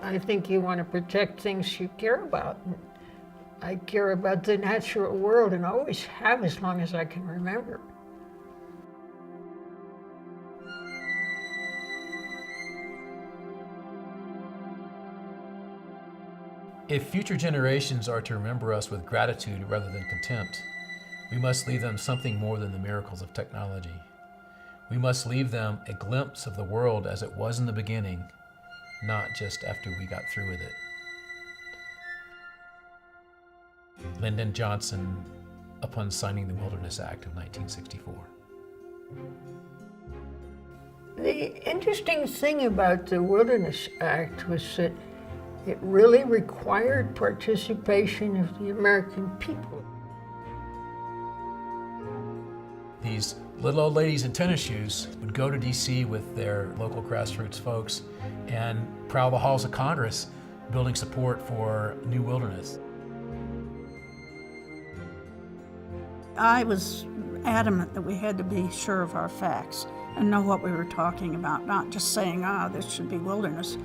I think you want to protect things you care about. I care about the natural world and always have as long as I can remember. If future generations are to remember us with gratitude rather than contempt, we must leave them something more than the miracles of technology. We must leave them a glimpse of the world as it was in the beginning, not just after we got through with it. Lyndon Johnson, upon signing the Wilderness Act of 1964. The interesting thing about the Wilderness Act was that it really required participation of the American people. These little old ladies in tennis shoes would go to DC with their local grassroots folks and prowl the halls of Congress, building support for new wilderness. I was adamant that we had to be sure of our facts and know what we were talking about, not just saying, this should be wilderness.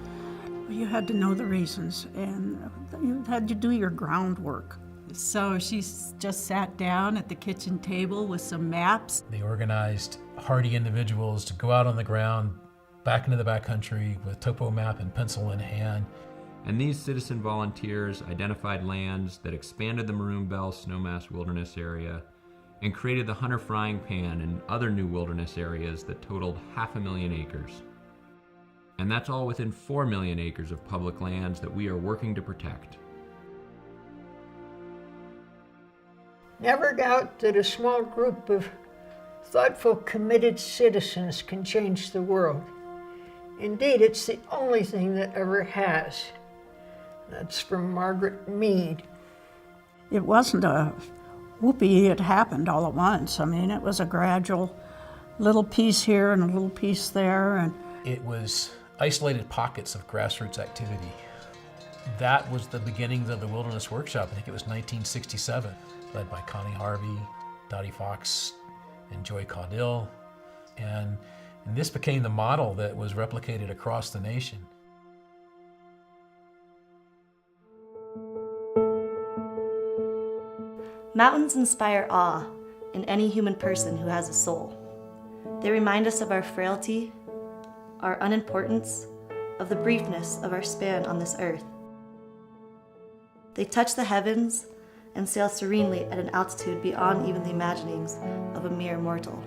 You had to know the reasons, and you had to do your groundwork. So she just sat down at the kitchen table with some maps. They organized hardy individuals to go out on the ground, back into the backcountry with topo map and pencil in hand. And these citizen volunteers identified lands that expanded the Maroon Bells-Snowmass wilderness area and created the Hunter Frying Pan and other new wilderness areas that totaled 500,000 acres. And that's all within 4 million acres of public lands that we are working to protect. Never doubt that a small group of thoughtful, committed citizens can change the world. Indeed, it's the only thing that ever has. That's from Margaret Mead. It wasn't a whoopee, it happened all at once. I mean, it was a gradual little piece here and a little piece there. And it was isolated pockets of grassroots activity. That was the beginnings of the Wilderness Workshop. I think it was 1967, led by Connie Harvey, Dottie Fox, and Joy Caudill. And this became the model that was replicated across the nation. Mountains inspire awe in any human person who has a soul. They remind us of our frailty, our unimportance, of the briefness of our span on this earth. They touch the heavens and sail serenely at an altitude beyond even the imaginings of a mere mortal.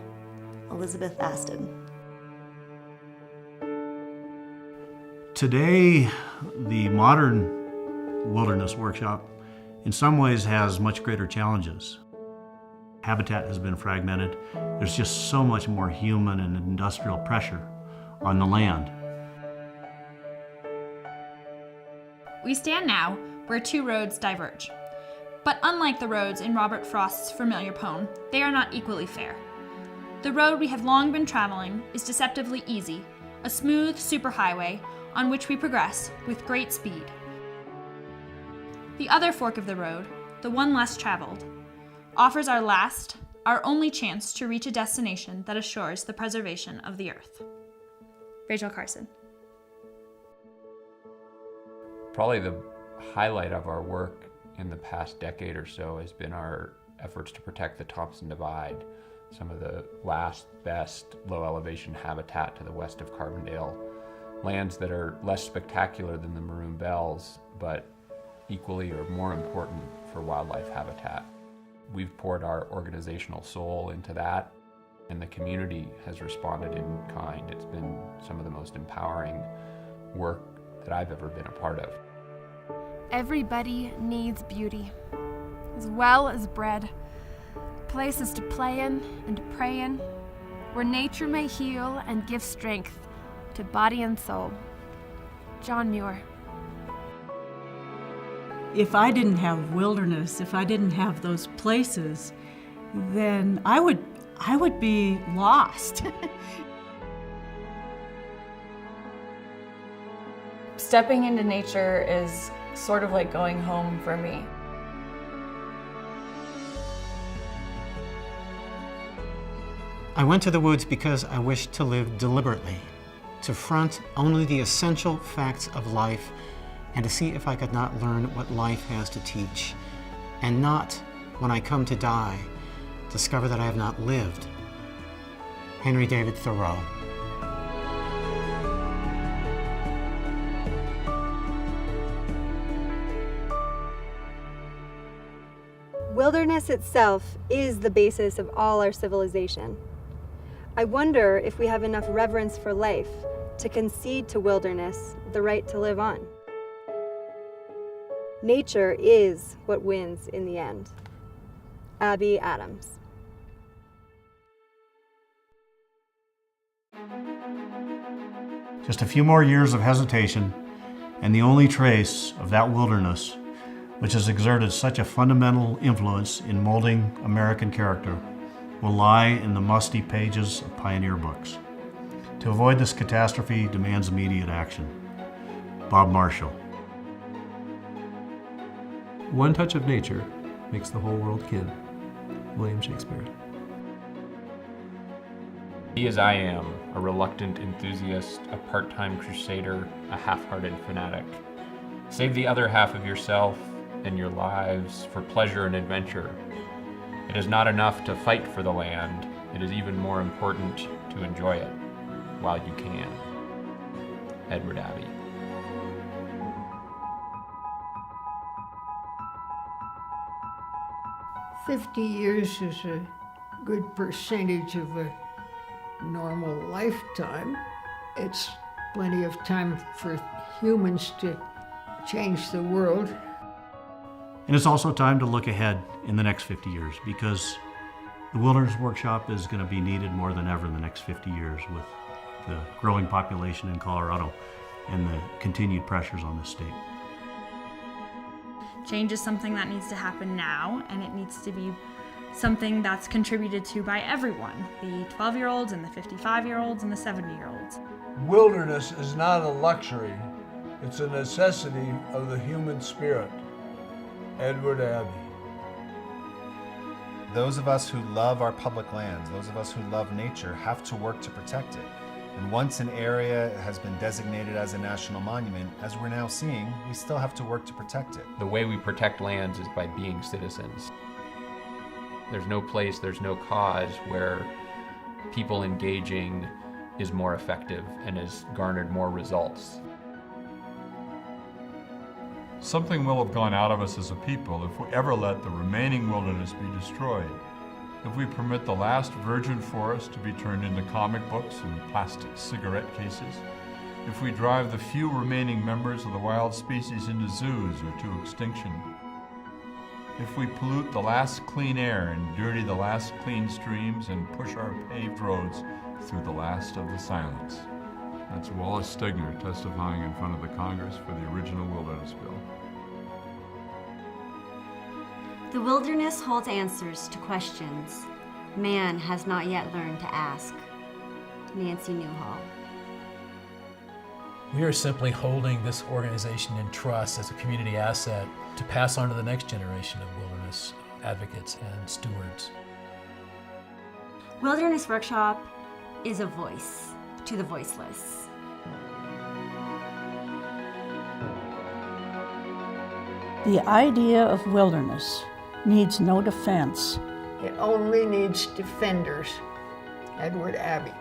Elizabeth Aspen. Today, the modern Wilderness Workshop in some ways has much greater challenges. Habitat has been fragmented. There's just so much more human and industrial pressure on the land. We stand now where two roads diverge. But unlike the roads in Robert Frost's familiar poem, they are not equally fair. The road we have long been traveling is deceptively easy, a smooth superhighway on which we progress with great speed. The other fork of the road, the one less traveled, offers our only chance to reach a destination that assures the preservation of the earth. Rachel Carson. Probably the highlight of our work in the past decade or so has been our efforts to protect the Thompson Divide, some of the last best low elevation habitat to the west of Carbondale, lands that are less spectacular than the Maroon Bells, but equally or more important for wildlife habitat. We've poured our organizational soul into that, and the community has responded in kind. It's been some of the most empowering work that I've ever been a part of. Everybody needs beauty, as well as bread, places to play in and to pray in, where nature may heal and give strength to body and soul. John Muir. If I didn't have wilderness, if I didn't have those places, then I would be lost. Stepping into nature is sort of like going home for me. I went to the woods because I wished to live deliberately, to front only the essential facts of life and to see if I could not learn what life has to teach, and not, when I come to die, discover that I have not lived. Henry David Thoreau. Wilderness itself is the basis of all our civilization. I wonder if we have enough reverence for life to concede to wilderness the right to live on. Nature is what wins in the end. Abby Adams. Just a few more years of hesitation, and the only trace of that wilderness, which has exerted such a fundamental influence in molding American character, will lie in the musty pages of pioneer books. To avoid this catastrophe demands immediate action. Bob Marshall. One touch of nature makes the whole world kin. William Shakespeare. Be as I am, a reluctant enthusiast, a part-time crusader, a half-hearted fanatic. Save the other half of yourself and your lives for pleasure and adventure. It is not enough to fight for the land. It is even more important to enjoy it while you can. Edward Abbey. "50 years is a good percentage of a normal lifetime. It's plenty of time for humans to change the world. And it's also time to look ahead in the next 50 years, because the Wilderness Workshop is going to be needed more than ever in the next 50 years with the growing population in Colorado and the continued pressures on this state. Change is something that needs to happen now, and it needs to be something that's contributed to by everyone, the 12-year-olds and the 55-year-olds and the 70-year-olds. Wilderness is not a luxury, it's a necessity of the human spirit. Edward Abbey. Those of us who love our public lands, those of us who love nature, have to work to protect it. And once an area has been designated as a national monument, as we're now seeing, we still have to work to protect it. The way we protect lands is by being citizens. There's no place, there's no cause where people engaging is more effective and has garnered more results. Something will have gone out of us as a people if we ever let the remaining wilderness be destroyed. If we permit the last virgin forest to be turned into comic books and plastic cigarette cases. If we drive the few remaining members of the wild species into zoos or to extinction. If we pollute the last clean air and dirty the last clean streams and push our paved roads through the last of the silence. That's Wallace Stegner testifying in front of the Congress for the original Wilderness Bill. The wilderness holds answers to questions man has not yet learned to ask. Nancy Newhall. We are simply holding this organization in trust as a community asset to pass on to the next generation of wilderness advocates and stewards. Wilderness Workshop is a voice to the voiceless. The idea of wilderness needs no defense. It only needs defenders. Edward Abbey.